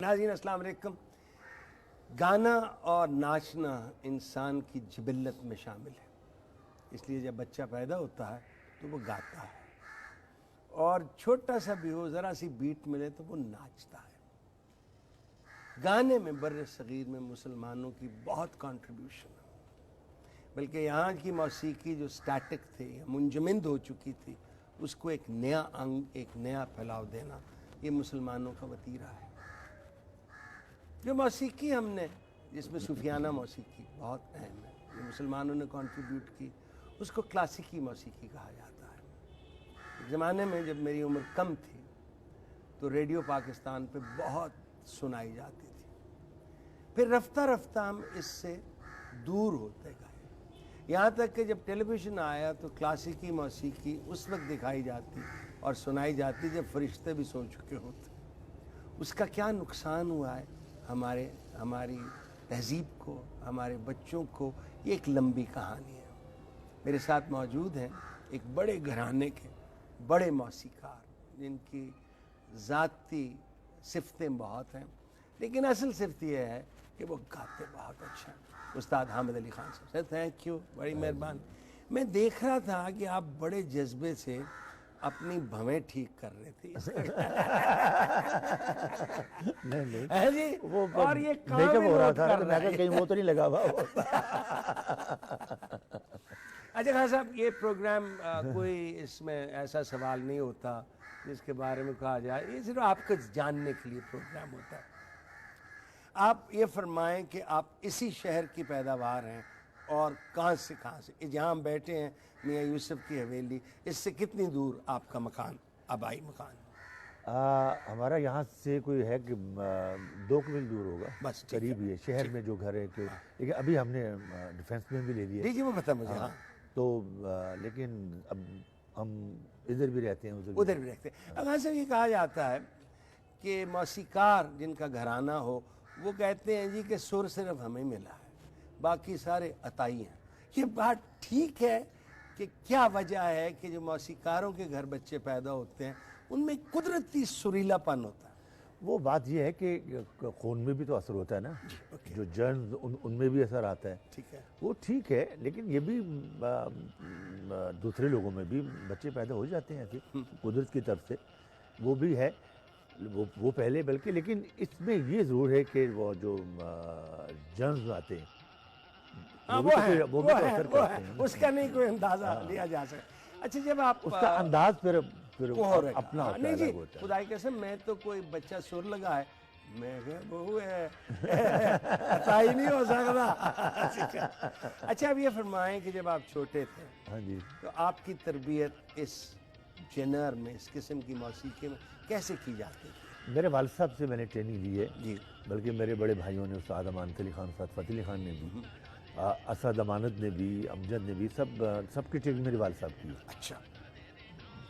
नाज़रीन अस्सलाम वालेकुम। गाना और नाचना इंसान की जिबिल्लत में शामिल है, इसलिए जब बच्चा पैदा होता है तो वो गाता है और छोटा सा भी हो, ज़रा सी बीट मिले तो वो नाचता है। गाने में बर्र सगीर में मुसलमानों की बहुत कंट्रीब्यूशन है, बल्कि यहाँ की मौसीकी जो स्टैटिक थी, मुंजमद हो चुकी थी, उसको एक नया अंग, एक नया फैलाव देना, ये मुसलमानों का वतीरा है। जो मौसीकी हमने, जिसमें सूफियाना मौसीकी बहुत अहम है, जो मुसलमानों ने कंट्रीब्यूट की, उसको क्लासिकी मौसीकी कहा जाता है। एक ज़माने में जब मेरी उम्र कम थी तो रेडियो पाकिस्तान पे बहुत सुनाई जाती थी, फिर रफ्ता रफ्ता हम इससे दूर होते गए, यहाँ तक कि जब टेलीविज़न आया तो क्लासिकी मौसीकी उस वक्त दिखाई जाती और सुनाई जाती जब फरिश्ते भी सो चुके होते। उसका क्या नुकसान हुआ है हमारी तहजीब को, हमारे बच्चों को, ये एक लंबी कहानी है। मेरे साथ मौजूद हैं एक बड़े घराने के बड़े मौसीकार, जिनकी ज़ाती सिफ़तें बहुत हैं, लेकिन असल सिफ़त यह है कि वो गाते बहुत अच्छा हैं। उस्ताद हामिद अली खान साहब, सर थैंक यू, बड़ी मेहरबानी। मैं देख रहा था कि आप बड़े जज्बे से अपनी भवें ठीक कर रहे थे। नहीं है जी, वो और ये काम मेकअप हो रहा था, कर तो रहा मैं है। कहीं वो तो नहीं लगा हुआ। अच्छा खान साहब, ये प्रोग्राम कोई इसमें ऐसा सवाल नहीं होता जिसके बारे में कहा जाए, ये सिर्फ आपको जानने के लिए प्रोग्राम होता है। आप ये फरमाएं कि आप इसी शहर की पैदावार हैं और कहाँ से जहाँ हम बैठे हैं मियाँ यूसुफ की हवेली, इससे कितनी दूर आपका मकान, आबाई मकान? हमारा यहाँ से कोई है कि 2 मील दूर होगा, बस ठीक करीब ही है शहर में जो घर है कि, लेकिन अभी हमने डिफेंस में भी ले लिया। जी वो बता मुझे। हाँ, तो लेकिन अब हम इधर भी रहते हैं, उधर भी रहते हैं। अब से ये कहा जाता है कि मौसीकार जिनका घराना हो वो कहते हैं जी कि सुर सिर्फ हमें मिला है, बाकी सारे अताई हैं। ये बात ठीक है कि क्या वजह है कि जो मौसीकारों के घर बच्चे पैदा होते हैं उनमें कुदरती सुरीलापन होता है? वो बात ये है कि खून में भी तो असर होता है ना, जो जर्म्स उनमें भी असर आता है। ठीक है, वो ठीक है, लेकिन ये भी दूसरे लोगों में भी बच्चे पैदा हो जाते हैं ऐसे कुदरत की तरफ से, वो भी है, वो पहले बल्कि। लेकिन इसमें ये ज़रूर है कि वो जो जर्म्स आते हैं वो भी तो असर करते हैं, उसका नहीं कोई अंदाजा लिया जा सकता। अच्छा, जब आप उसका अंदाज फिर अपना हाँ, होता नहीं है, जी, अलग होता है। खुदाई कसम, मैं तो कोई बच्चा सुर लगाए, मैं क्या बहू है पता ही नहीं हो सकता। अच्छा, अब ये फरमाएं कि जब आप छोटे थे, हाँ जी, तो आपकी तरबियत इस जेनर में, इस किस्म की मौसीकी में कैसे की जाती थी? मेरे वालिद साहब से मैंने ट्रेनिंग ली है जी, बल्कि मेरे बड़े भाइयों ने, उस्ताद अमानत अली खान, उस्ताद फ़तेह अली खान ने भी, असद अमानत ने भी, अमजद ने भी, सबकी ट्रेनिंग मेरे वालिद साहब की है। अच्छा,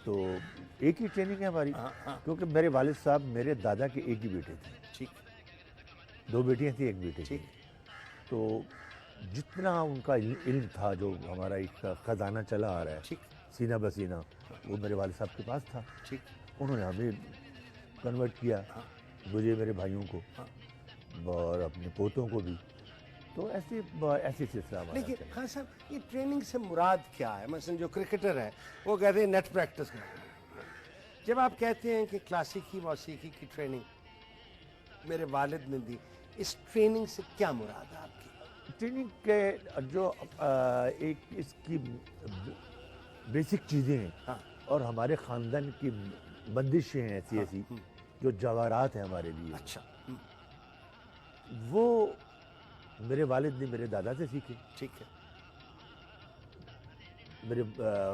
तो एक ही ट्रेनिंग है हमारी, क्योंकि मेरे वालिद साहब मेरे दादा के एक ही बेटे थे, ठीक, 2 बेटियां थी, 1 बेटे थे। ठीक, तो जितना उनका इल्म था, जो हमारा एक खजाना चला आ रहा है, ठीक, सीना बसीना, वो मेरे वालिद साहब के पास था। ठीक, उन्होंने हमें कन्वर्ट किया, मुझे, मेरे भाइयों को और अपने पोतों को भी। तो ऐसी सिलसिला हमारा लेकिन चला। हाँ साहब, ये ट्रेनिंग से मुराद क्या है? मसलन जो क्रिकेटर है वो कहते हैं नेट प्रैक्टिस करना। जब आप कहते हैं कि क्लासिकी मौसीकी की ट्रेनिंग मेरे वालिद ने दी, इस ट्रेनिंग से क्या मुराद है आपकी? ट्रेनिंग के जो एक इसकी बेसिक चीज़ें हैं, हाँ, और हमारे ख़ानदान की बंदिशें हैं ऐसी जो जवाहरात हैं हमारे लिए, अच्छा, वो मेरे वालिद ने मेरे दादा से सीखे, ठीक है।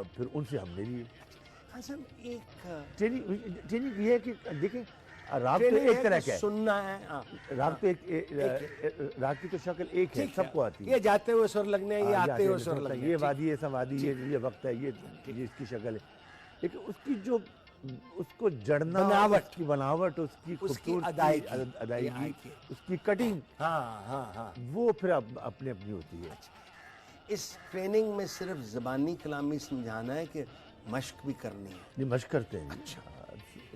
फिर उनसे हमने लिए हाँ साहब, एक ट्रेनिंग ये है कि देखिए, राग तो ट्रेनिंग एक तरह का है, सुनना है। हाँ, राग तो राग की तो शक्ल एक है, सबको आती है। ये जाते हुए सुर लगने, ये आते हुए सुर लगने, ये वादी है, समाधि है, ये वक्त है, ये इसकी शक्ल है। लेकिन उसकी जो उसको जड़ना, बनावट, उसकी बनावट, उसकी अदायगी, उसकी कटिंग, हाँ, वो फिर अपनी अपनी होती है। इस ट्रेनिंग में सिर्फ ज़बानी कलामी समझाना है कि मश्क भी करनी है? नहीं, मश्क करते हैं। अच्छा,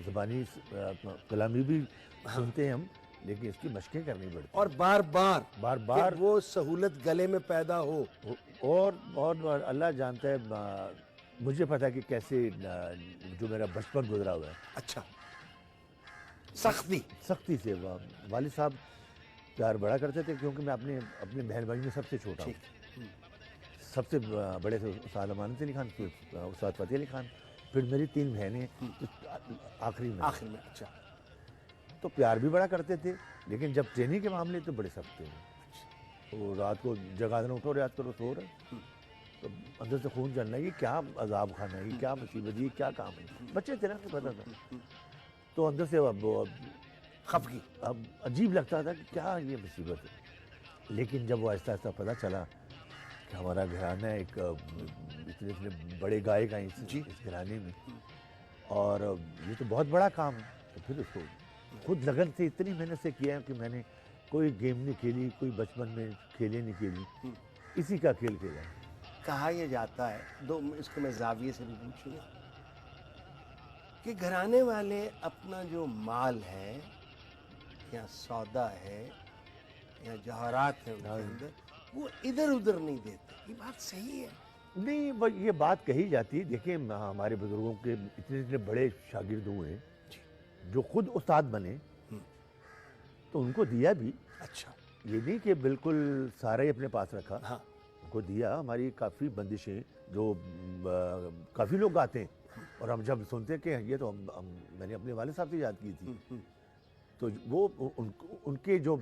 ज़बानी कलामी भी सुनते हैं हम, लेकिन इसकी मशकें करनी पड़ती और बार बार बार कि बार वो सहूलत गले में पैदा हो। और अल्लाह जानता है मुझे पता है कि कैसे जो मेरा बचपन गुजरा हुआ है अच्छा, सख्ती से। वालिद साहब प्यार बड़ा करते थे क्योंकि मैं अपने बहन भाई में सबसे छोटा हूँ। ठीक। सबसे बड़े थे उस्ताद अमानत अली खान, फिर उस्ताद फ़तेह अली खान, फिर मेरी 3 बहनें तो आखिरी में। अच्छा। तो प्यार भी बड़ा करते थे, लेकिन जब ट्रेनिंग के मामले तो बड़े सख्त थे। तो रात को जगा देना, उठो याद करो, सो रहे तो अंदर से खून चलना, ये क्या अजाब खाना है, ये क्या मुसीबत, ये क्या काम है। बच्चे थे ना, तो पता था। तो अंदर से अब खफगी, अब अजीब लगता था कि क्या ये मुसीबत है। लेकिन जब वो आहिस्ता आहिस्ता पता चला कि हमारा घराना एक इतने इतने बड़े गायक हैं इस घराने में, और ये तो बहुत बड़ा काम है, तो फिर उसको खुद लगन से इतनी मेहनत से किया है कि मैंने कोई गेम नहीं खेली, कोई बचपन में खेले नहीं खेली, इसी का खेल खेला है। कहा यह जाता है, इसको मैं जाविये से भी पूछूंगा, कि घराने वाले अपना जो माल है या सौदा है या जवाहरात है उनके अंदर, वो इधर उधर नहीं देते। ये बात सही है? नहीं, ये बात कही जाती है। देखिए, हमारे बुजुर्गों के इतने इतने बड़े शागिर्द हुए जो खुद उस्ताद बने, तो उनको दिया भी। अच्छा, ये नहीं कि बिल्कुल सारा ही अपने पास रखा। हाँ, उनको दिया। हमारी काफ़ी बंदिशें जो काफ़ी लोग गाते हैं, और हम जब सुनते हैं कि ये तो मैंने अपने वाले साहब से याद की थी, तो वो उनके जो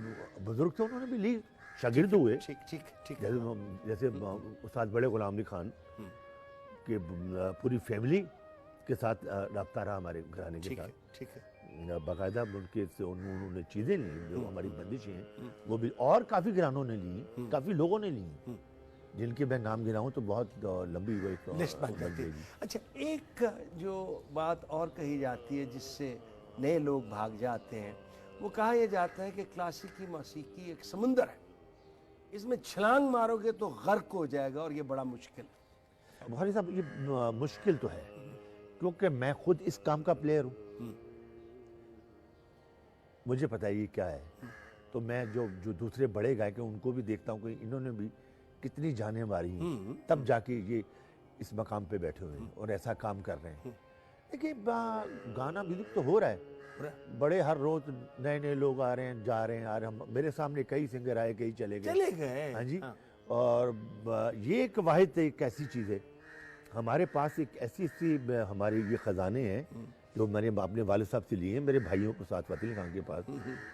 बुजुर्ग थे उन्होंने भी ली, शागिर्द हुए। ठीक। जैसे उस्ताद बड़े गुलाम अली खान के पूरी फैमिली के साथ रब्ता रहा हमारे घराने के साथ। ठीक है। बाकायदा उनके से उन्होंने चीज़ें ली जो हमारी बंदिशें हैं, वो भी, और काफ़ी घरानों ने ली, काफ़ी लोगों ने ली, जिनके मैं नाम गिनाऊं तो बहुत लंबी वो एक लिस्ट बन जाती है। अच्छा, एक जो बात और कही जाती है जिससे नए लोग भाग जाते हैं, वो कहा यह जाता है कि क्लासिकी मौसीकी एक समुंदर है, इसमें छलांग मारोगे तो गर्क हो जाएगा, और ये बड़ा मुश्किल है। बुखारी साहब, ये मुश्किल तो है क्योंकि मैं खुद इस काम का प्लेयर हूँ, मुझे पता है ये क्या है। तो मैं जो दूसरे बड़े गायक हैं उनको भी देखता हूँ कि इन्होंने भी कितनी जानें मारी हैं, तब जाके ये इस मकाम पे बैठे हुए हैं और ऐसा काम कर रहे हैं। देखिए, गाना विलुप्त तो हो रहा है, बड़े हर रोज नए नए लोग आ रहे हैं, जा रहे हैं, आ रहे हैं। मेरे सामने कई सिंगर आए, कई चले गए। हाँ जी। और ये एक वाहिद एक ऐसी चीज़ है, हमारे पास एक ऐसी हमारे ये ख़जाने हैं जो मैंने अपने वालिद साहब से लिए हैं, मेरे भाइयों को साथ फ़तेह अली खान के पास,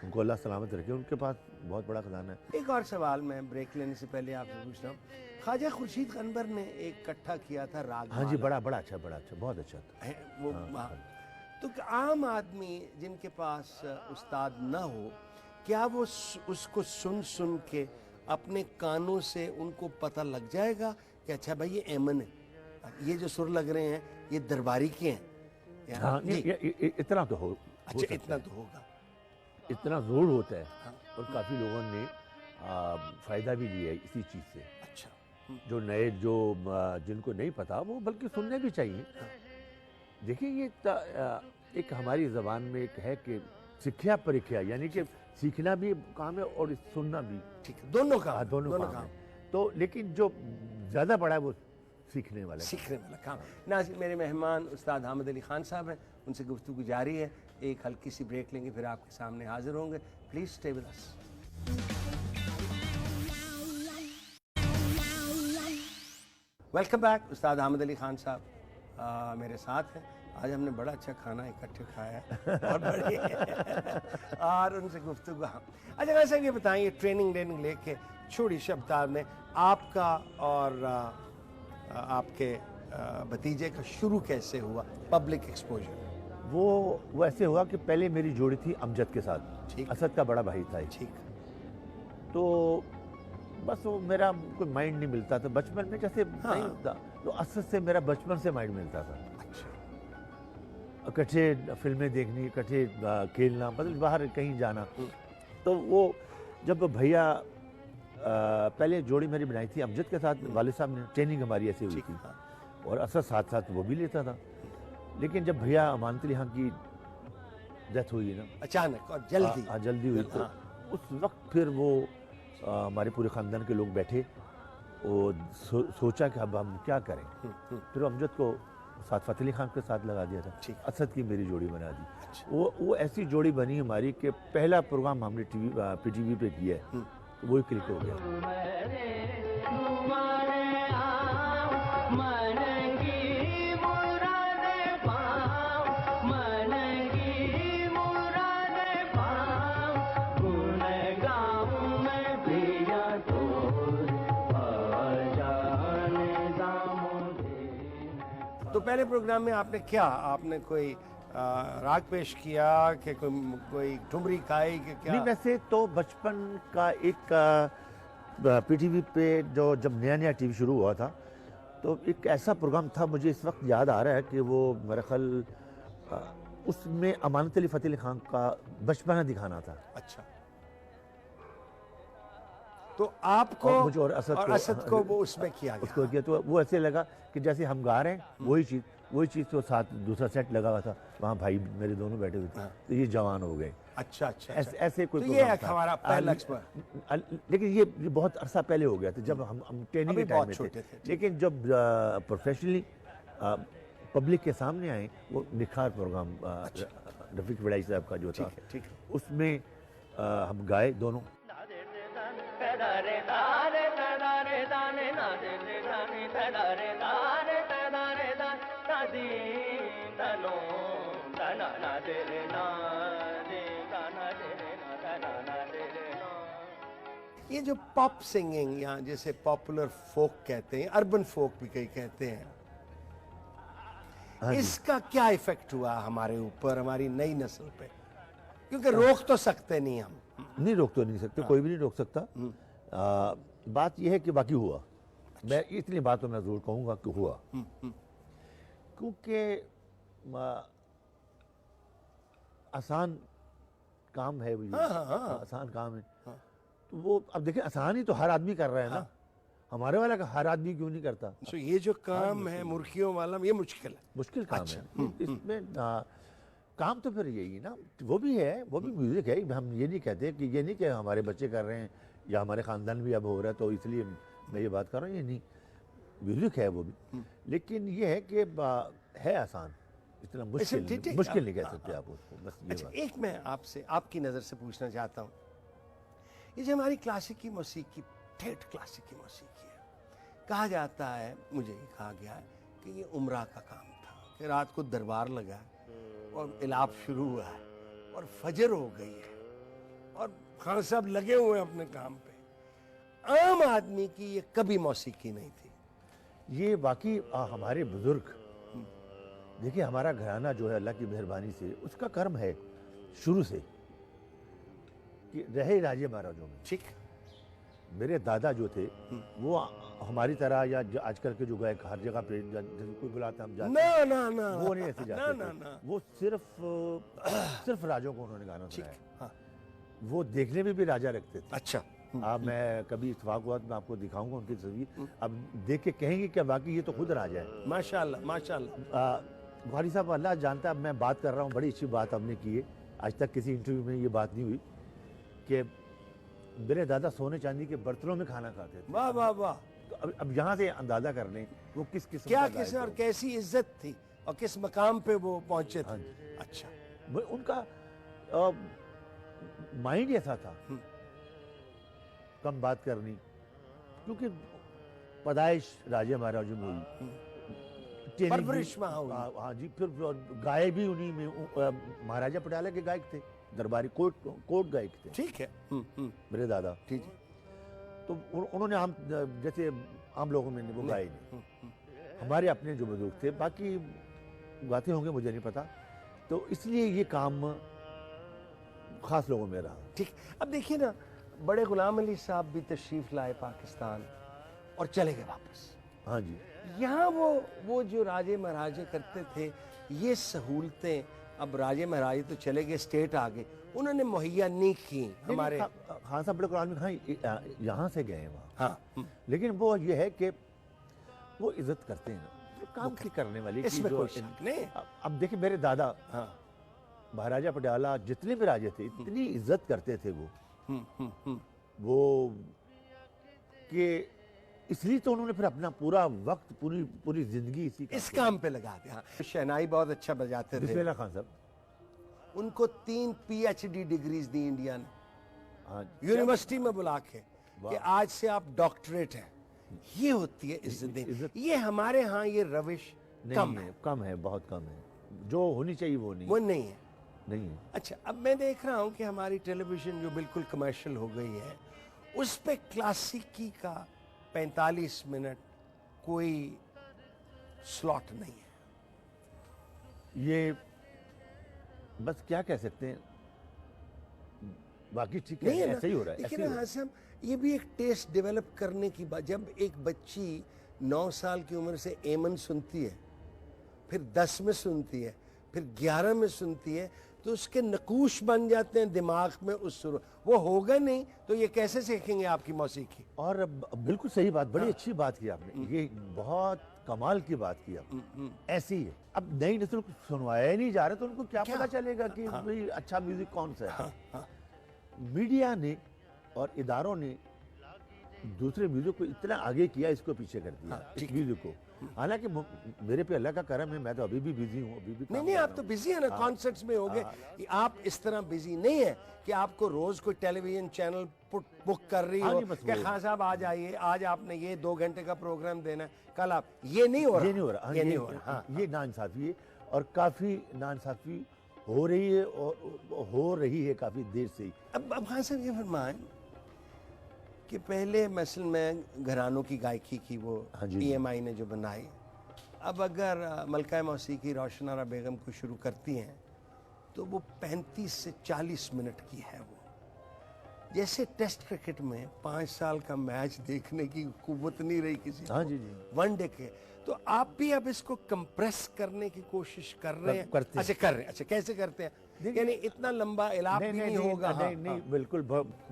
उनको अल्लाह सलामत रखे, उनके पास बहुत बड़ा ख़जाना है। एक और सवाल मैं ब्रेक लेने से पहले आपसे पूछ रहा हूँ, ख्वाजा खुर्शीद अनवर ने एक इकट्ठा किया था राग। हाँ जी, बड़ा अच्छा, बहुत अच्छा था वो। तो आम आदमी जिनके पास उस्ताद ना हो, क्या वो उसको सुन के अपने कानों से उनको पता लग जाएगा कि अच्छा भाई ये एमन है, ये जो सुर लग रहे हैं ये दरबारी के हैं? हाँ, इतना तो हो। अच्छा, इतना तो होगा, इतना जोर होता है। और काफ़ी लोगों ने फ़ायदा भी लिया है इसी चीज़ से। अच्छा, जो नए जिनको नहीं पता वो बल्कि सुनने भी चाहिए। देखिए, ये एक हमारी ज़बान में एक है कि सिक्ख्या परीक्षा, यानी कि सीखना भी काम है और सुनना भी। ठीक है, दोनों काम है। तो लेकिन जो ज़्यादा बड़ा है वो सीखने वाला काम। नाज़रीन, मेरे मेहमान उस्ताद हामिद अली खान साहब हैं, उनसे गुफ्तगू जारी है। एक हल्की सी ब्रेक लेंगे, फिर आपके सामने हाजिर होंगे। Please stay with us. Welcome back. उस्ताद हामिद अली खान साहब मेरे साथ हैं। आज हमने बड़ा अच्छा खाना इकट्ठे खाया है और बड़ी और उनसे गुफ्तगू। अच्छा, वैसे ये बताइए, ट्रेनिंग लेके छोटी शब्दार में आपका और आपके भतीजे का शुरू कैसे हुआ पब्लिक एक्सपोजर? वो ऐसे हुआ कि पहले मेरी जोड़ी थी अमजद के साथ। ठीक। असद का बड़ा भाई था। ठीक। तो बस वो मेरा कोई माइंड नहीं मिलता था बचपन में, जैसे नहीं था, तो असद से मेरा बचपन से माइंड मिलता था। अच्छा। इकट्ठे फिल्में देखनी, इकट्ठे खेलना, मतलब बाहर कहीं जाना। तो वो जब भैया पहले जोड़ी मेरी बनाई थी अमजद के साथ, वालिद साहब ने, ट्रेनिंग हमारी ऐसे हुई थी, और असद साथ साथ वो भी लेता था। लेकिन जब भैया अमानत अली खान की डेथ हुई ना, अचानक और जल्दी। हाँ जल्दी हुई, तो हाँ। उस वक्त फिर वो हमारे पूरे ख़ानदान के लोग बैठे और सोचा कि अब हम क्या करें। फिर अमजद को साथ फ़तेह अली खान के साथ लगा दिया था, ठीक। असद की मेरी जोड़ी बना दी। अच्छा। वो ऐसी जोड़ी बनी हमारी कि पहला प्रोग्राम हमने PTV पे किया है, तो वही क्लिक हो गया। तो पहले प्रोग्राम में आपने क्या, आपने कोई राग पेश किया कि कोई ठुमरी खाई कि क्या? नहीं, वैसे तो बचपन का एक PTV पे जो जब नया नया टीवी शुरू हुआ था, तो एक ऐसा प्रोग्राम था, मुझे इस वक्त याद आ रहा है कि वो मेरा ख्याल उसमें अमानत अली फ़तेह अली खान का बचपना दिखाना था। अच्छा, तो आपको और मुझे और असद को वो उसमें किया गया। उसको किया, तो वो ऐसे लगा कि जैसे हम गा रहे हैं वही चीज़ तो साथ दूसरा सेट लगा हुआ था, वहाँ भाई मेरे दोनों बैठे हुए थे, तो ये जवान हो गए। अच्छा अच्छा, ऐसे कोई तो ये प्रोग्राम एक था। हमारा पहला एक्सपीरियंस। लेकिन ये बहुत अरसा पहले हो गया था, जब हम ट्रेनिंग अभी के टाइम बहुत में छोटे थे। थे। लेकिन जब प्रोफेशनली पब्लिक के सामने आए, वो निखार प्रोग्राम रफीक वड़ाई साहब का जो था, ठीक है। उसमें हम गाए दोनों। ये जो पॉप सिंगिंग या जैसे पॉपुलर फोक कहते हैं, अर्बन फोक भी कई कहते हैं, हाँ जी। इसका क्या इफेक्ट हुआ हमारे ऊपर, हमारी नई नस्ल पे? क्योंकि रोक तो सकते नहीं हम। नहीं रोक तो नहीं सकते, कोई भी नहीं रोक सकता। बात यह है कि बाकी हुआ। मैं इतनी बात तो मैं जरूर कहूँगा कि हुआ, क्योंकि आसान काम है वो, ये आसान काम है। तो वो अब देखिए, आसान ही तो हर आदमी कर रहा है ना, हमारे वाला का हर आदमी क्यों नहीं करता? तो ये जो काम है मुर्गियों वाला, ये मुश्किल है। मुश्किल काम है इसमें। काम तो फिर यही ना, वो भी है, वो भी म्यूजिक है। हम ये नहीं कहते कि ये नहीं कि हमारे बच्चे कर रहे हैं या हमारे खानदान भी अब हो रहा है तो इसलिए मैं ये बात कर रहा हूँ, ये नहीं, म्यूजिक है वो भी। लेकिन ये है कि है आसान, इतना मुश्किल नहीं कह सकते आप उसको, बस ये अच्छा, बात। एक मैं आपसे आपकी नज़र से पूछना चाहता हूँ, ये जो हमारी क्लासिकी मौसीकी, ठेठ क्लासिकी मौसीकी है, कहा जाता है, मुझे ये कहा गया है कि ये उमरा का काम था, कि रात को दरबार लगा है और इलाप शुरू हुआ है और फजर हो गई है और खान साहब लगे हुए हैं अपने काम पे। आम आदमी की ये कभी मौसीकी नहीं थी। ये वाकई हमारे बुजुर्ग, देखिए हमारा घराना जो है अल्लाह की मेहरबानी से उसका कर्म है शुरू से कि रहे राजे महाराजों में। ठीक। मेरे दादा जो थे वो हमारी तरह या आजकल के जो गायक हर जगह पे जैसे कोई बुलाता हम जाते ना ना ना, वो नहीं ऐसे जाते ना, थे। ना। वो सिर्फ राजों को उन्होंने गाना ठीक। सुनाया। हाँ। वो देखने में भी राजा रखते थे। अच्छा। मैं कभी इत्तेफाक हुआ तो मैं आपको दिखाऊंगा उनकी तस्वीर, अब देख के कहेंगे कि वाकई ये तो खुद राजा है। माशाल्लाह माशाल्लाह। बुखारी साहब अल्लाह जानता है, मैं बात कर रहा हूँ, बड़ी अच्छी बात आपने की है, आज तक किसी इंटरव्यू में ये बात नहीं हुई कि मेरे दादा सोने चांदी के बर्तनों में खाना खाते थे। वाह वाह वाह। तो अब यहाँ से अंदाजा कर लें वो किस किस्म क्या का किस गायक और है। कैसी इज्जत थी और किस मकाम पे वो पहुंचे थे। हाँ जी। अच्छा। उनका माइंड ऐसा था, कम बात करनी, क्योंकि पैदाइश राजे महाराजों में हुई, ट्रेनिंग भी- परवरिश वहाँ हुई। हाँ जी, फिर गाए भी उन्हीं में, महाराजा पटियाला के गायक थे, दरबारी कोट गायक थे ठीक है। मेरे दादा। ठीक है। तो उन्होंने हम जैसे आम लोगों में वो गाए नहीं, हमारे अपने जो बुजुर्ग थे, बाकी गाते होंगे मुझे नहीं पता, तो इसलिए ये काम खास लोगों में रहा। ठीक। अब देखिए ना, बड़े गुलाम अली साहब भी तशरीफ लाए पाकिस्तान और चले गए वापस। हाँ जी। यहाँ वो जो राजे महाराजे करते थे, ये सहूलतें अब राजे महाराजे तो चले गए, स्टेट आ गए, उन्होंने मुहैया नहीं की हमारे। हाँ साहब बड़े कुरान में कहा यहाँ से गए वहाँ। हाँ। लेकिन वो ये है कि वो इज्जत करते हैं ना, तो काम की करने वाली की इसमें जो कोई शक नहीं। अब देखिए मेरे दादा, हाँ। महाराजा पटियाला जितने भी राजे थे इतनी इज्जत करते थे वो कि इसलिए तो उन्होंने फिर अपना पूरा वक्त पूरी पूरी जिंदगी इस काम पे लगा दिया। शहनाई बहुत अच्छा बजाते थे। बिस्मिल्लाह खान साहब, उनको 3 PhD डिग्रीज दी इंडिया ने, हाँ, यूनिवर्सिटी में बुला के कि आज से आप डॉक्टरेट हैं। ये होती है इज्जत। ये हमारे यहाँ ये रविश कम है, बहुत कम है। जो होनी चाहिए वो नहीं नहीं है। अच्छा, अब मैं देख रहा हूँ कि हमारी टेलीविजन जो बिल्कुल कमर्शियल हो गई है, उस पे क्लासिकी का 45 मिनट कोई स्लॉट नहीं है। ये बस क्या कह सकते हैं, बाकी ठीक नहीं है, है ऐसे ही हो रहा है, लेकिन ऐसे ही हो रहा है। हासिम, ये भी एक टेस्ट डेवलप करने की बात। जब एक बच्ची 9 साल की उम्र से एमन सुनती है, फिर 10 में सुनती है, फिर 11 में सुनती है, तो उसके नकूश बन जाते हैं दिमाग में उस सुर। वो होगा नहीं तो ये कैसे सीखेंगे आपकी मौसीकी? और बिल्कुल सही बात, बड़ी अच्छी बात की आपने, ये बहुत कमाल की बात की आपने। ऐसी ही है, अब नई नस्ल को सुनवाया ही नहीं जा रहा तो उनको क्या पता चलेगा कि भाई अच्छा म्यूजिक कौन सा है। मीडिया ने और इदारों ने दूसरे म्यूजिक को इतना आगे किया, इसको पीछे कर दिया, इस म्यूजिक को। हालांकि मेरे पे अल्लाह का करम है, मैं तो अभी भी बिजी हूँ, अभी भी नहीं, आप तो बिजी है ना, कॉन्सर्ट्स में होगे। आप इस तरह बिजी नहीं है कि आपको रोज कोई टेलीविजन चैनल बुक कर रही हो कि खान साहब आ जाइए, आज आपने ये 2 घंटे का प्रोग्राम देना है, कल आप। ये नहीं हो रहा, ये नहीं हो रहा। ये नाइंसाफी है, और काफी नाइंसाफी हो रही है, और हो रही है काफी देर से ही। अब खान साहब ये फरमाएं कि पहले मसल में घरानों की गायकी की वो EMI ने जो बनाई, अब अगर मलका मौसीकी रोशन आरा बेगम को शुरू करती हैं तो वो 35 से 40 मिनट की है। वो जैसे टेस्ट क्रिकेट में 5 साल का मैच देखने की कुव्वत नहीं रही किसी को, वनडे के, तो आप भी अब इसको कंप्रेस करने की कोशिश कर रहे हैं। अच्छा, कर रहे हैं। अच्छा, कैसे करते हैं? यानी इतना लंबा इलाप भी नहीं होगा। नहीं, बिल्कुल।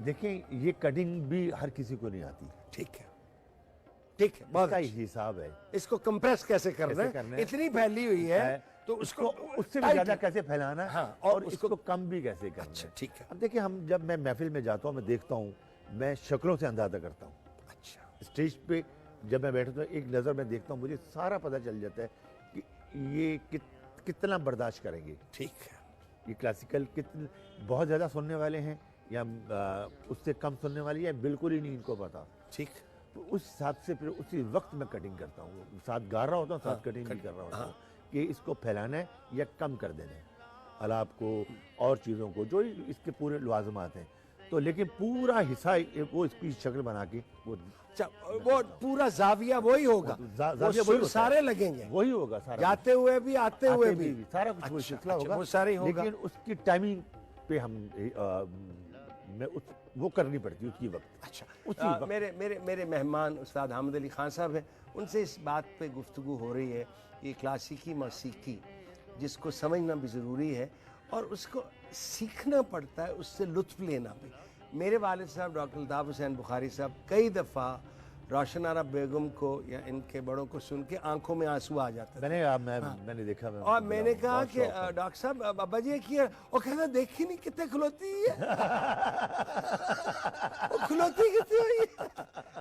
देखिए, ये कटिंग भी हर किसी को नहीं आती। ठीक है, बहुत हिसाब है। इसको कंप्रेस कैसे करना है? इतनी फैली हुई है तो उसको उससे भी ज्यादा कैसे फैलाना है, और इसको कम भी कैसे करना है। अच्छा, ठीक है। अब देखिए, हम जब मैं महफिल में जाता हूँ, मैं देखता हूँ, मैं शक्लों से अंदाजा करता हूँ। अच्छा, स्टेज पे जब मैं बैठता हूँ, एक नज़र में देखता हूँ, मुझे सारा पता चल जाता है कि ये कितना बर्दाश्त करेंगे। ठीक है। ये क्लासिकल कितने बहुत ज़्यादा सुनने वाले हैं, या उससे कम सुनने वाले, या बिल्कुल ही नहीं इनको पता। ठीक। तो उस हिसाब से फिर उसी वक्त मैं कटिंग करता हूँ, साथ गा रहा होता हूँ, साथ कटिंग भी कर रहा होता हूँ कि इसको फैलाना है या कम कर देना है, अलाप को और चीज़ों को, जो इसके पूरे लवाजमात हैं। तो लेकिन पूरा हिस्सा वो इसकी शक्ल बना के वो पूरा जाविया वही होगा, वो सारे लगेंगे, वही होगा, सारा जाते हुए भी आते हुए भी सारा कुछ वो सिलसिला होगा, वो सारे होगा। लेकिन उसकी टाइमिंग पे वो करनी पड़ती है उसकी वक्त। अच्छा, उसी वक्त। मेरे मेहमान उस्ताद हामिद अली खान साहब हैं, उनसे इस बात पे गुफ्तगू हो रही है, ये क्लासिकी मौसीकी जिसको समझना भी ज़रूरी है और उसको सीखना पड़ता है, उससे लुत्फ़ लेना भी। मेरे वालिद साहब डॉक्टर अल्ताफ़ हुसैन बुखारी साहब कई दफ़ा रोशन आरा बेगम को या इनके बड़ों को सुन के आंखों में आंसू आ जाते थे। मैंने देखा, और मैंने कहा कि डॉक्टर साहब अब्बा जी किया, और कहना देखी नहीं कितने खिलौती है खिलौती कितनी हुई है।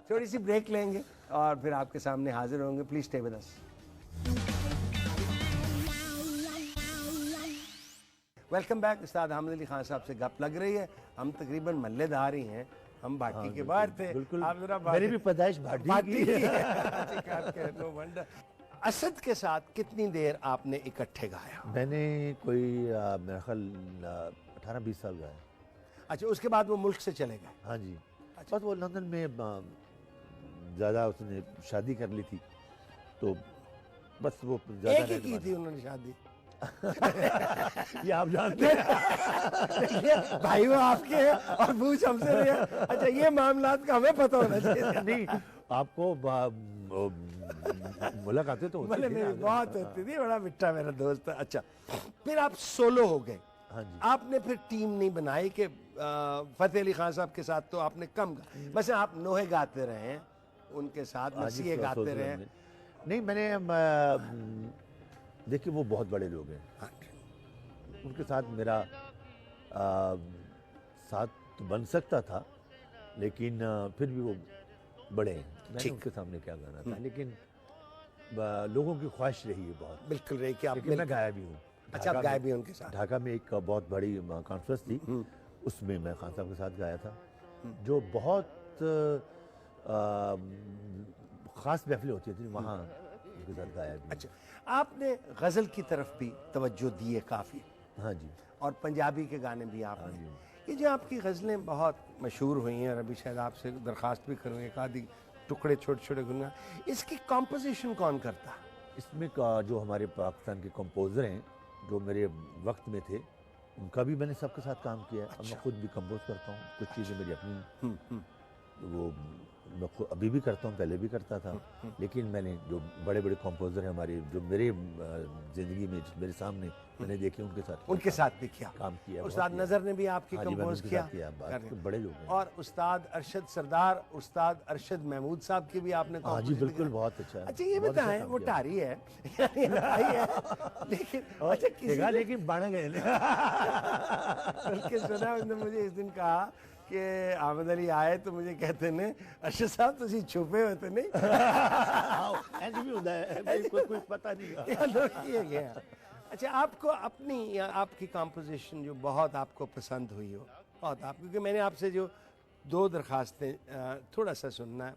थोड़ी सी ब्रेक लेंगे और फिर आपके सामने हाजिर होंगे। Please stay with us. Welcome back. उस्ताद हामिद अली खान साहब से गप लग रही है। हम तकरीबन मल्लेदार ही हैं, हम भाटी के बाहर थे। बिल्कुल, आप जरा मेरी भी पैदाइश भाटी की है। No wonder. असद के साथ कितनी देर आपने इकट्ठे गाया? मैंने कोई मेरा ख्याल 18-20 साल गाया। अच्छा, उसके बाद वो मुल्क से चले गए? हाँ जी। बस वो लंदन में ज़्यादा उसने शादी कर ली थी, तो बस वो एक ही की थी उन्होंने शादी। ये आप जानते हैं भाई वो आपके हैं और पूछ हमसे नहीं है। अच्छा, ये मामलात का हमें पता होना चाहिए। नहीं, आपको मुलाकातें तो मेरी बहुत होती थी, बड़ा मिठा मेरा दोस्त। अच्छा, फिर आप सोलो हो गए। हाँ जी। आपने फिर टीम नहीं बनाई कि फतेह अली खान साहब के साथ तो आपने कम गा, बस आप नोहे गाते रहे हैं उनके साथ, नसीहे गाते रहे? नहीं, मैंने देखिए वो बहुत बड़े लोग हैं, उनके साथ मेरा साथ तो बन सकता था, लेकिन फिर भी वो बड़े हैं, मैंने ठीक। उनके सामने क्या गाना था, लेकिन लोगों की ख्वाहिश रही है बहुत, बिल्कुल रही कि आप लेकिन मैं गाया भी हूँ। अच्छा, आप गाए भी हैं उनके साथ। ढाका में एक बहुत बड़ी कॉन्फ्रेंस थी, उसमें मैं खान साहब के साथ गाया था, जो बहुत ख़ास महफिलें होती थी, वहाँ उनके साथ गाया भी। अच्छा, आपने गज़ल की तरफ भी तवज्जो दी है काफ़ी, हाँ जी, और पंजाबी के गाने भी हाँ आपने। जी। ये जो आपकी गज़लें बहुत मशहूर हुई हैं, और अभी शायद आपसे दरख्वास्त भी करूँगा एक आधी टुकड़े छोटे छोटे गुनगुना, इसकी कॉम्पोजिशन कौन करता है? इसमें का जो हमारे पाकिस्तान के कंपोज़र हैं, जो मेरे वक्त में थे, उनका भी मैंने सबके साथ काम किया है। और मैं खुद भी कंपोज करता हूँ, कुछ चीज़ें मेरी अपनी, वो मैं खुद अभी भी करता हूँ, पहले भी करता था, लेकिन मैंने जो बड़े बड़े कंपोज़र हैं हमारे, जो मेरे ज़िंदगी में मेरे सामने मैंने देखे, उनके साथ भी किया। काम किया, बहुत उस्ताद किया। नज़र ने भी आपकी हाँ जी, मैंने कंपोज उनके किया। साथ किया, कर रहे तो हैं। बड़े लोग हैं। और उस्ताद अरशद सरदार, उस्ताद अरशद महमूद साहब की भी आपने हाँ जी, composition बिल्कुल, किया। बहुत अच्छा है। अच्छा, ये बहुत अच्छा बताएं, काम वो किया। टारी है यानी हटाई है, लेकिन अच्छा किसी देखा, ने लेकिन बन गए बल्कि सुना उसने मुझे इस दिन कहा कि आमद अली आए तो मुझे कहते ने अरशद साहब तुसी छुपे हो तो नहीं ऐसे भी होता है, कोई पता नहीं। या लोग किए गए। अच्छा, आपको अपनी या आपकी कंपोजिशन जो बहुत आपको पसंद हुई हो, बहुत आप, क्योंकि मैंने आपसे जो दो दरखास्तें थोड़ा सा सुनना है।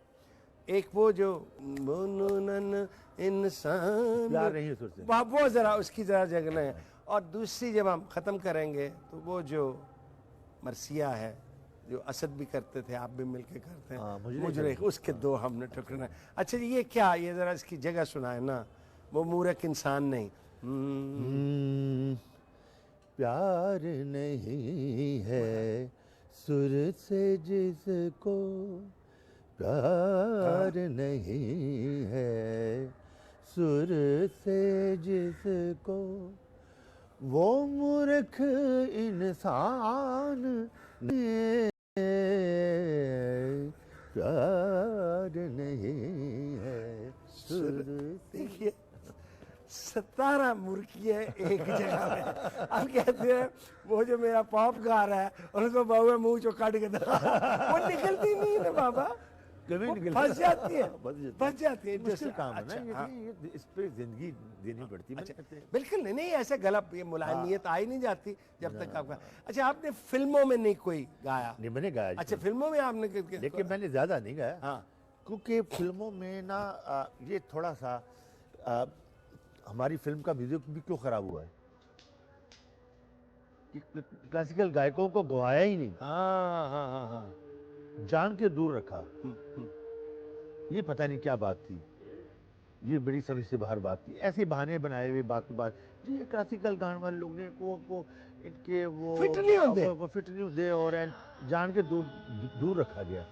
एक वो जो मुनूनन इंसान प्यार नहीं है सुर से। वो ज़रा उसकी ज़रा जगह है, और दूसरी जब हम ख़त्म करेंगे तो वो जो मरसिया है, जो असद भी करते थे, आप भी मिलके करते हैं, हाँ, मुजरे, उसके दो हमने ठुकराए। अच्छा, ये क्या, ये ज़रा इसकी जगह सुनाए ना, वो मूरख इंसान नहीं। प्यार नहीं है सुर से जिसको, प्यार नहीं है सुर से जिसको, वो मूर्ख इंसान नहीं है। प्यार नहीं है सुर से। देखिए, 17 मुर्गियाँ एक जगह में, अब कहते हैं वो जो मेरा पॉप गा रहा है उनको बाबा मुंह चो काट के दो, वो निकलती नहीं है बाबा, कभी वो निकल फंस जाती है, फंस जाती है। है। मुश्किल काम है अच्छा, ना, हाँ। ये इस पे जिंदगी देनी पड़ती है। अच्छा, बिल्कुल नहीं, नहीं ऐसे गलत, ये मुलायमियत आ ही नहीं जाती जब तक आपका। अच्छा, आपने फिल्मों में नहीं कोई गाया? नहीं, मैंने गाया। अच्छा, फिल्मों में आपने लेकिन मैंने ज्यादा नहीं गाया। हाँ, क्योंकि फिल्मों में ना ये थोड़ा सा हमारी फिल्म का म्यूजिक भी क्यों खराब हुआ है कि क्लासिकल गायकों को गवाया ही नहीं, हाँ, हाँ, हाँ, हाँ। जान के दूर रखा। हम्म। ये पता नहीं क्या बात थी, ये बड़ी समझ से बाहर बात थी, ऐसे बहाने बनाए हुए बात जी, ये क्लासिकल गाने वाले लोग ने को इनके वो फिट नहीं होते। वो फिट नहीं होते, और जान के दूर रखा गया।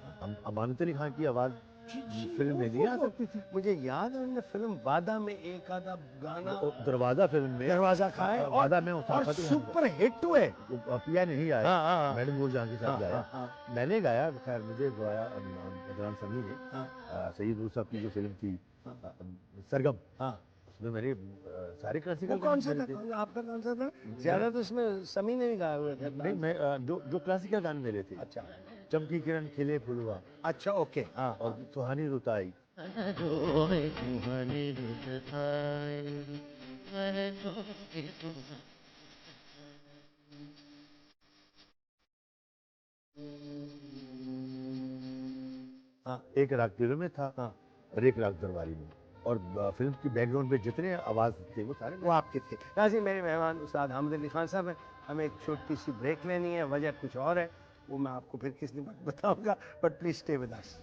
अमानत अली खान की आवाज फिल्म में नहीं आ सकती थी। मुझे याद है उन्होंने फिल्म वादा में एक आधा गाना, दरवाजा फिल्म में दरवाजा खाए, वादा में और सुपर हिट हुए। पिया नहीं आए। हाँ, हाँ, मैडम नूरजहां के साथ हाँ, गाया। हाँ, मैंने गाया, खैर मुझे गाया अदनान समी ने। हाँ, सईद नूर साहब की जो फिल्म थी सरगम, हाँ। उसमें मेरे सारे वो क्लासिकल कौन सा था, आपका कौन सा था? ज्यादा तो इसमें समी ने भी गाया हुआ था। नहीं, मैं जो क्लासिकल गाने मेरे थे। अच्छा, चमकी किरण खिले फुलवा, अच्छा, ओके, हाँ, और सुहानी रुताई। हाँ, एक राग दिलों में था, हाँ, और एक राग दरबारी में, और फिल्म की बैकग्राउंड में जितने आवाज थे वो सारे वो आपके थे। नाज़रीन, मेरे मेहमान उस्ताद हामिद अली खान साहब हैं। हमें एक छोटी सी ब्रेक लेनी है, वजह कुछ और है, वो मैं आपको फिर किसी वक्त बताऊंगा, but please stay with us.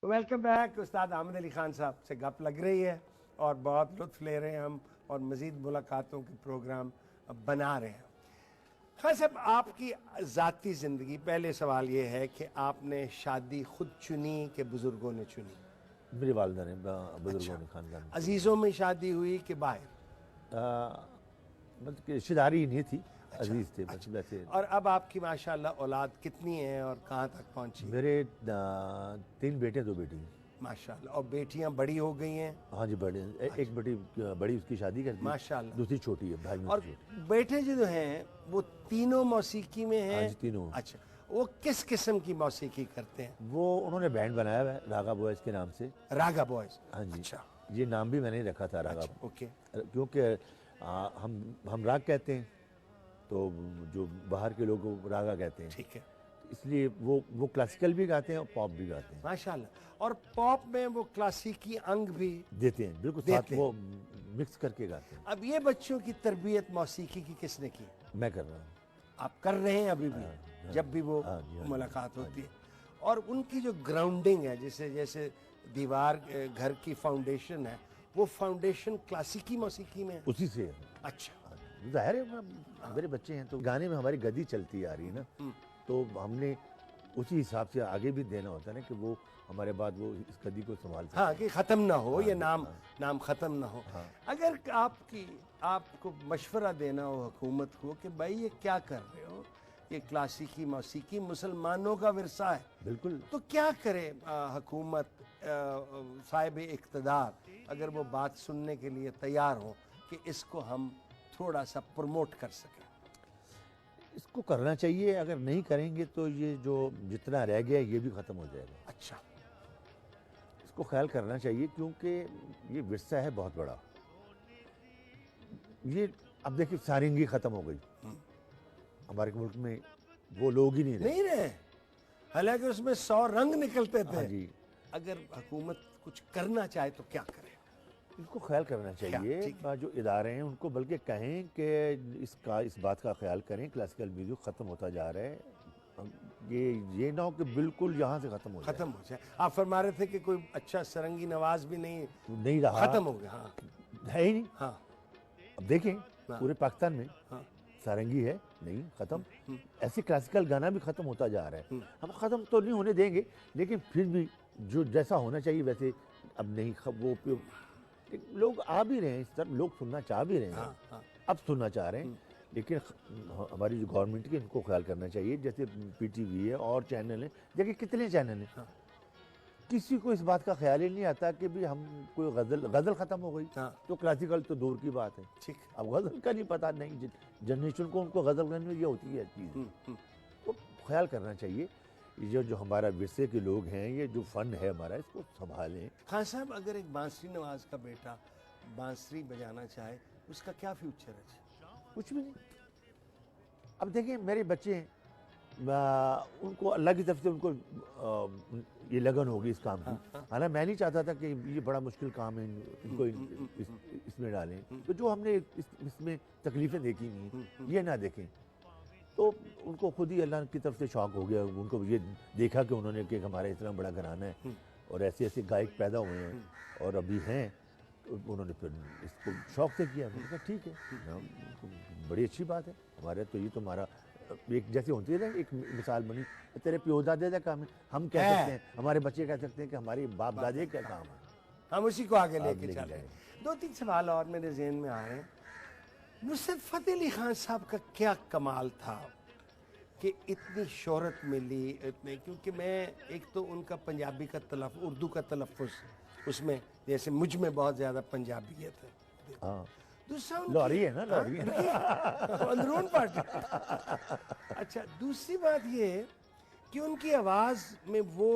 Welcome back. उस्ताद हामिद अली खान साहब से गप लग रही है और बहुत लुत्फ ले रहे हैं हम, और मज़ीद मुलाकातों के प्रोग्राम बना रहे हैं। खान साहब, आपकी ज़ाती ज़िंदगी, पहले सवाल ये है कि आपने शादी खुद चुनी कि बुज़ुर्गों ने चुनी? मेरे वालिदा ने, बुजुर्गों ने, खानदान में। अजीज़ों में शादी हुई कि बाहर? मतलब कि रिश्तेदारी नहीं थी, अजीज थे बस वैसे। और अब आपकी माशाल्लाह औलाद कितनी है और कहाँ तक पहुँची? मेरे 3 बेटे 2 बेटी। माशाल्लाह। और बेटियां बड़ी हो गई हैं? हाँ जी, एक बड़ी उसकी शादी कर दी, माशाल्लाह। दूसरी छोटी है, भाई और बेटे जो हैं वो तीनों मौसीकी में हैं? हाँ जी, तीनों। अच्छा, वो किस किस्म की मौसीकी करते हैं? वो उन्होंने बैंड बनाया हुआ है रागा बॉयज के नाम से। रागा बॉयज? हाँ जी। अच्छा, ये नाम भी मैंने रखा था रागा। अच्छा, ओके। क्योंकि हम राग कहते हैं, तो जो बाहर के लोग वो रागा कहते हैं, ठीक है। इसलिए वो क्लासिकल भी गाते हैं और पॉप भी गाते हैं। माशाल्लाह। और पॉप में वो क्लासिकी अंग भी देते हैं, बिल्कुल देते साथ वो मिक्स करके गाते हैं। अब ये बच्चों की तरबियत मौसीकी की किसने की? मैं कर रहा हूँ। आप कर रहे हैं अभी भी? हाँ, जब भी वो हाँ जी, हाँ जी, मुलाकात हाँ होती है। और उनकी जो ग्राउंडिंग है, जैसे दीवार घर की फाउंडेशन है, वो फाउंडेशन क्लासिकी मौसीकी में है? उसी से है। अच्छा। जाहिर है मेरे बच्चे हैं तो गाने में हमारी गदी चलती आ रही है ना, तो हमने उसी हिसाब से आगे भी देना होता है ना कि वो हमारे बाद वो इस गदी को संभाल सके। हाँ, कि ख़त्म ना हो, ये हाँ, नाम ख़त्म ना हो। हाँ। अगर आपको मशवरा देना हो हुकूमत को कि भाई ये क्या कर रहे हो, ये क्लासिकी मौसीकी मुसलमानों का विरसा है, बिल्कुल। तो क्या करे हुकूमत, साहिब इक़्तिदार, अगर वो बात सुनने के लिए तैयार हो कि इसको हम थोड़ा सा प्रमोट कर सकें? इसको करना चाहिए, अगर नहीं करेंगे तो ये जो जितना रह गया ये भी ख़त्म हो जाएगा। अच्छा। इसको ख्याल करना चाहिए क्योंकि ये विरसा है बहुत बड़ा। ये अब देखिए सारंगी ख़त्म हो गई हमारे मुल्क में, वो लोग ही नहीं रहे, हालांकि उसमें 100 रंग निकलते थे। हाँ जी। अगर हुकूमत कुछ करना चाहे तो क्या करे? इसको ख्याल करना चाहिए, जो इदारे हैं उनको बल्कि कहें कि इस बात का ख्याल करें, क्लासिकल म्यूजिक ख़त्म होता जा रहा है, ये ना हो कि बिल्कुल यहाँ से ख़त्म हो जाए। आप फरमा रहे थे कि कोई अच्छा सरंगी नवाज भी नहीं रहा, ख़त्म हो गया। हाँ, है ही नहीं। हाँ। अब देखें पूरे पाकिस्तान में सारंगी है नहीं, ख़त्म। ऐसे क्लासिकल गाना भी ख़त्म होता जा रहा है। हम ख़त्म तो नहीं होने देंगे, लेकिन फिर भी जो जैसा होना चाहिए वैसे अब नहीं, वो लोग आ भी रहे हैं, इस तरह लोग सुनना चाह भी रहे हैं। अब सुनना चाह रहे हैं, लेकिन हमारी जो गवर्नमेंट की इनको ख्याल करना चाहिए। जैसे PTV है और चैनल है, देखिए कितने चैनल हैं, किसी को इस बात का ख्याल ही नहीं आता कि भी हम कोई गज़ल ख़त्म हो गई तो क्लासिकल तो दूर की बात है। ठीक। अब गज़ल का नहीं पता, नहीं जनरेशन को उनको गज़ल गाने में ये होती है चीज़, तो ख्याल करना चाहिए। ये जो हमारा विरसे के लोग हैं, ये जो फ़न है हमारा, इसको संभालें। खान साहब, अगर एक बांसुरी नवाज का बेटा बांसुरी बजाना चाहे, उसका क्या फ्यूचर है? कुछ भी नहीं। अब देखिए मेरे बच्चे हैं, उनको अल्लाह की तरफ से उनको ये लगन होगी इस काम की। हालांकि मैं नहीं चाहता था कि ये बड़ा मुश्किल काम है, इनको इसमें डालें, तो जो हमने इसमें तकलीफ़ें देखी नहीं ये ना देखें, तो उनको खुद ही अल्लाह की तरफ से शौक़ हो गया। उनको ये देखा कि उन्होंने कि हमारा इतना बड़ा घराना है और ऐसे ऐसे गायक पैदा हुए हैं और अभी हैं, तो उन्होंने फिर इसको शौक़ से किया। मैंने कहा ठीक है, बड़ी अच्छी बात है। हमारे तो ये तुम्हारा एक जैसे होती है ना, एक मिसाल बनी, तेरे प्यो दादे का काम है, हम कह सकते हैं, हमारे बच्चे कह सकते हैं कि हमारे बाप दादे का काम है, हम उसी को आगे लेके चल रहे हैं। 2-3 सवाल और मेरे ज़हन में आ रहे हैं। नुसरत फ़तेह अली खान साहब का क्या कमाल था कि इतनी शोहरत मिली, इतने, क्योंकि मैं एक तो उनका पंजाबी का उर्दू का तलफ़ुज़ उसमें, जैसे मुझ में बहुत ज़्यादा पंजाबियत है। दूसरा लॉरी है ना, लॉरी है अंदरून पार्टी। अच्छा, दूसरी बात ये कि उनकी आवाज़ में वो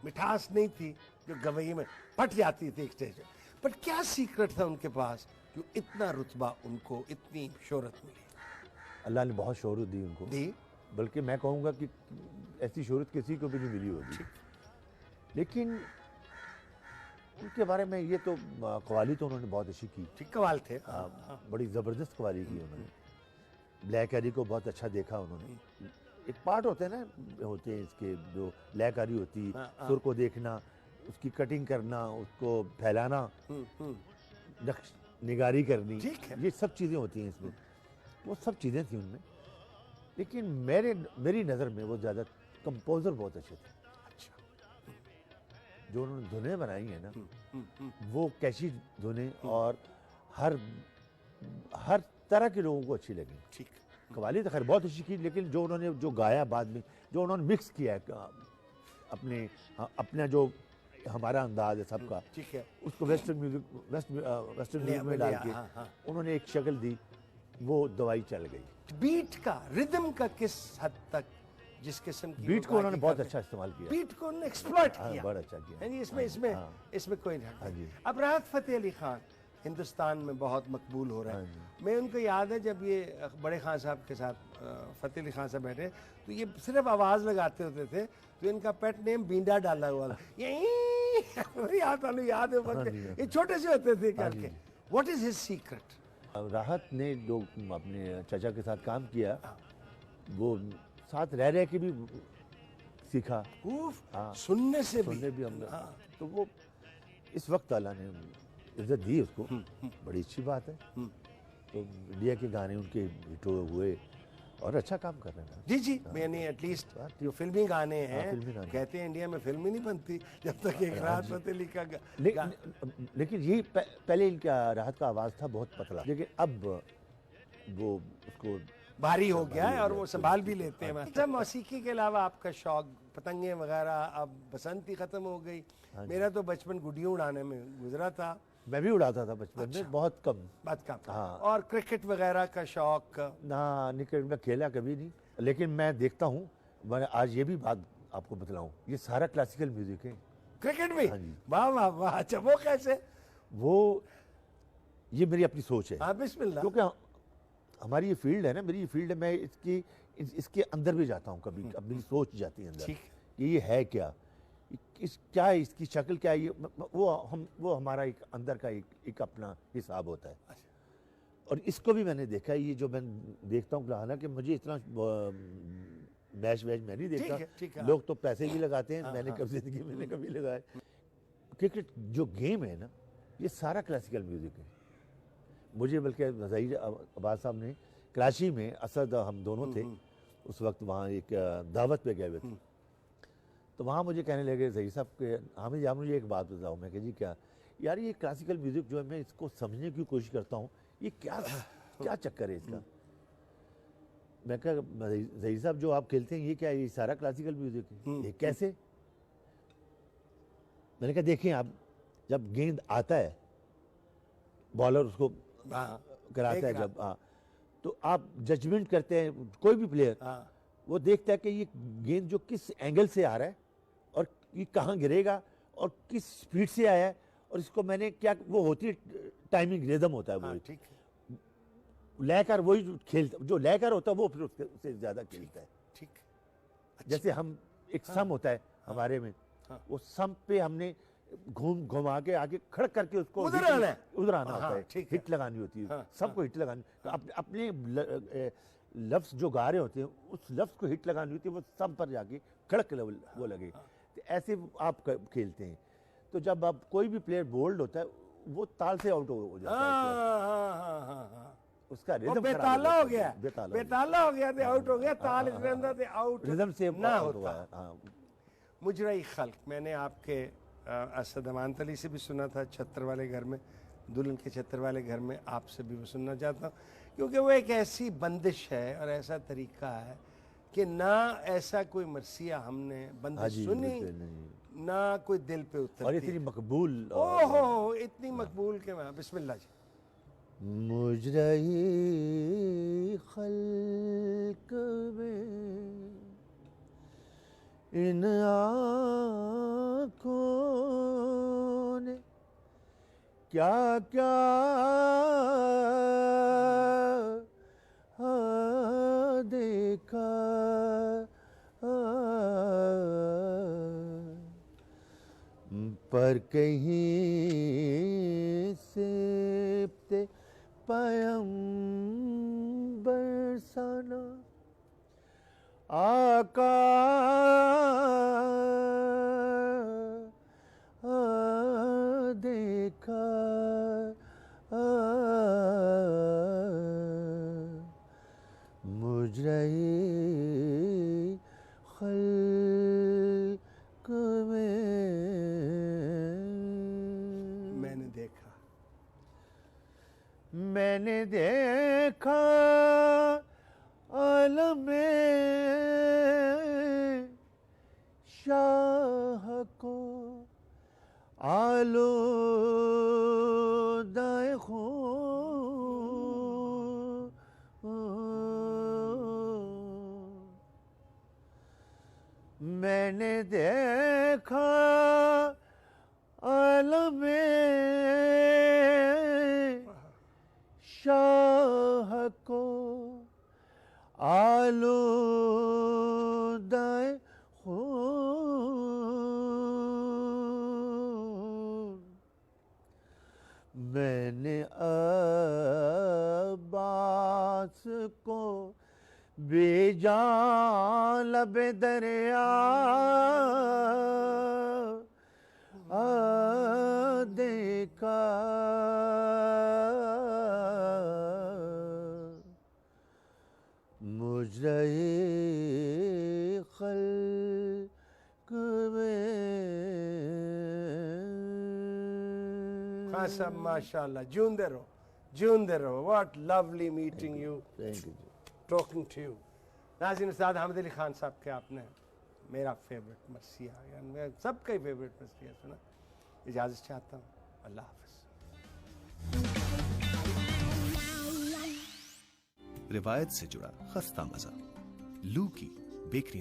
मिठास नहीं थी जो गवैये में फट जाती थी एक स्टेज पर। पर क्या सीक्रेट था उनके पास जो इतना रुतबा उनको, इतनी शोहरत मिली? अल्लाह ने बहुत शोहरत दी उनको, दी, बल्कि मैं कहूँगा कि ऐसी शोहरत किसी को भी नहीं मिली होगी। लेकिन उनके बारे में ये तो कवाली तो उन्होंने बहुत अच्छी की। ठीक कवाल थे। बड़ी ज़बरदस्त कवाली की उन्होंने। लयकारी को बहुत अच्छा देखा उन्होंने। एक पार्ट होते हैं ना, होते हैं इसके जो लयकारी होती, सुर को देखना, उसकी कटिंग करना, उसको फैलाना, नक्श निगारी करनी, ये सब चीज़ें होती हैं इसमें, वो सब चीज़ें थी उनमें। लेकिन मेरी नज़र में वो ज़्यादा कंपोज़र बहुत अच्छे थे। जो उन्होंने धुनें बनाई हैं ना, वो कैसी धुनें, और हर तरह के लोगों को अच्छी लगी। ठीक। कवाली तो खैर बहुत अच्छी की, लेकिन जो उन्होंने जो गाया बाद में, जो उन्होंने मिक्स किया है अपना जो हमारा अंदाज है सबका, ठीक है। उसको वेस्टर्न म्यूजिक में डाल के हाँ, हाँ। उन्होंने एक शक्ल दी, वो दवाई चल गई। बीट का, रिदम का किस हद तक, जिस किस्म की बीट को वो उन्होंने गायकी बहुत करते अच्छा इस्तेमाल किया। हैं, बीट को उन्होंने एक्सप्लॉइट हाँ, किया, बड़ा अच्छा किया। है जी, हाँ जी, हाँ। इसमें कोई नहीं हाँ जी। अब राहत फतेह अली खान हिंदुस्तान में बहुत मकबूल हो रहा हाँ है। जी। मैं उनको याद है जब ये बड़े खान साहब के साथ फतेह अली खान साहब बैठे, तो ये सिर्फ आवाज लगाते होते थे, तो इनका पेट नेम बींडा डाला हुआ था, ये याद है हाँ जी, हाँ। ये छोटे से होते थे हाँ करके। जी। What is his secret? Rahat ने जो अपने चाचा के साथ काम किया, वो साथ रह रह के भी सीखा, हाँ। सुनने से भी, सुनने भी हमने, हाँ। तो वो इस वक्त अल्लाह ने इज्जत दी उसको, बड़ी अच्छी बात है। तो इंडिया के गाने उनके हिट हुए और अच्छा काम कर रहे हैं। जी जी, मैंने एटलीस्ट हाँ, जो फिल्मी गाने हैं, फिल्मी गाने। कहते हैं इंडिया में फिल्म ही नहीं बनती जब तक एक राहत फतेह अली का लेकिन यही पहले इनका राहत का आवाज था बहुत पतला, लेकिन अब वो उसको भारी हो गया है हो और गया, वो संभाल भी लेते हैं। अच्छा, मौसीकी के अलावा आपका शौक, पतंगे वगैरह, अब बसंती खत्म हो गई, मेरा तो बचपन गुडियों उड़ाने में गुजरा था। मैं भी उड़ाता था बचपन में, बहुत कम। बात का हाँ। और क्रिकेट वगैरह का शौक? ना, क्रिकेट में खेला कभी नहीं, लेकिन मैं देखता हूँ। मैं आज ये भी बात आपको बतलाऊं, ये सारा क्लासिकल म्यूजिक है क्रिकेट में। हाँ जी। वाह वाह वाह, अच्छा वो कैसे? वो ये मेरी अपनी सोच है, हाँ, बिस्मिल्लाह। क्योंकि हमारी ये फील्ड है ना, मेरी ये फील्ड है, मैं इसके अंदर भी जाता हूँ कभी, अपनी सोच जाती है अंदर ठीक। कि ये है क्या, क्या है, इसकी शक्ल क्या है, ये वो हमारा एक अंदर का एक अपना हिसाब होता है। और इसको भी मैंने देखा है, ये जो मैं देखता हूँ, हालांकि मुझे इतना मैच वैच मैं नहीं देखता, ठीक है। लोग तो पैसे भी लगाते हैं, मैंने कभी जिंदगी में कभी लगाए। क्रिकेट जो गेम है ना, ये सारा क्लासिकल म्यूजिक है। मुझे बल्कि ज़हीर अब्बास साहब ने कराची में, असद हम दोनों थे उस वक्त, वहाँ एक दावत पे गए हुए थे, तो वहाँ मुझे कहने लगे ज़हीर साहब के, हामिद यार मुझे एक बात बताओ। मैं कहा जी क्या? यार ये क्लासिकल म्यूजिक जो है, मैं इसको समझने की कोशिश करता हूँ, ये क्या चक्कर है इसका। मैं कहा ज़हीर साहब जो आप खेलते हैं ये क्या है? ये सारा क्लासिकल म्यूजिक है, ये कैसे? मैंने कहा देखिए, आप जब गेंद आता है, बॉलर उसको कराता है जब, हाँ, तो आप जजमेंट करते हैं, कोई भी प्लेयर वो देखता है कि ये गेंद जो किस एंगल से आ रहा है और ये कहाँ गिरेगा और किस स्पीड से आया है, और इसको मैंने क्या, वो होती है टाइमिंग, रिदम होता है, वो ठीक। लयकार वही खेलता, जो लयकार होता है वो फिर उससे ज्यादा खेलता है। ठीक। जैसे हम एक सम होता है हमारे में, वो सम पे हमने घुमा के आगे खड़क करके उसको उधर आना होता है, हिट लगानी होती है, सबको हिट लगानी। तो अपने लफ्ज जो गा रहे होते हैं, उस लफ्ज को हिट लगानी होती है, वो सब पर जाके खड़क वो लगे। तो ऐसे आप खेलते हैं। तो जब आप कोई भी प्लेयर बोल्ड होता है, वो ताल से आउट हो जाता है, उसका रिदम बेताला हो गया, बेताला हो गया, आउट हो गया, ताल इसके अंदर से आउट, रिदम से ना होता। मुजराई खल्क, मैंने आपके असद अमानत अली से भी सुना था, छत्र वाले घर में, दुल्हन के छत्र वाले घर में, आपसे भी सुनना चाहता हूँ, क्योंकि वो एक ऐसी बंदिश है और ऐसा तरीका है कि ना ऐसा कोई मरसिया हमने बंदिश सुनी, ना कोई दिल पे उतरती, और इतनी मकबूल, ओहो इतनी मकबूल के मैं, बिस्मिल्लाह जी। मुजराई खल्क में इन आँखों ने क्या क्या देखा, पर कहीं से पैगंबर सना आका देखा, मुजराई खल्क में मैंने देखा आलमे शाह को आलूदाए खो मैंने देखा आलम शाह को आलूदाए खून मैंने अब्बास को बेजान लबे दरिया देखा मुझे खल्क में खान साहब माशाल्लाह, जूंदे रहो। What lovely meeting you, thank you. Talking to you. नाज़रीन, उस्ताद हामिद अली खान साहब के आपने मेरा फेवरेट मरसिया, यानी मैं सबका ही फेवरेट मरसिया सुना। इजाज़त चाहता हूँ, अल्लाह हाफ़िज़। रिवायत से जुड़ा खस्ता मजा, लू की बेकरी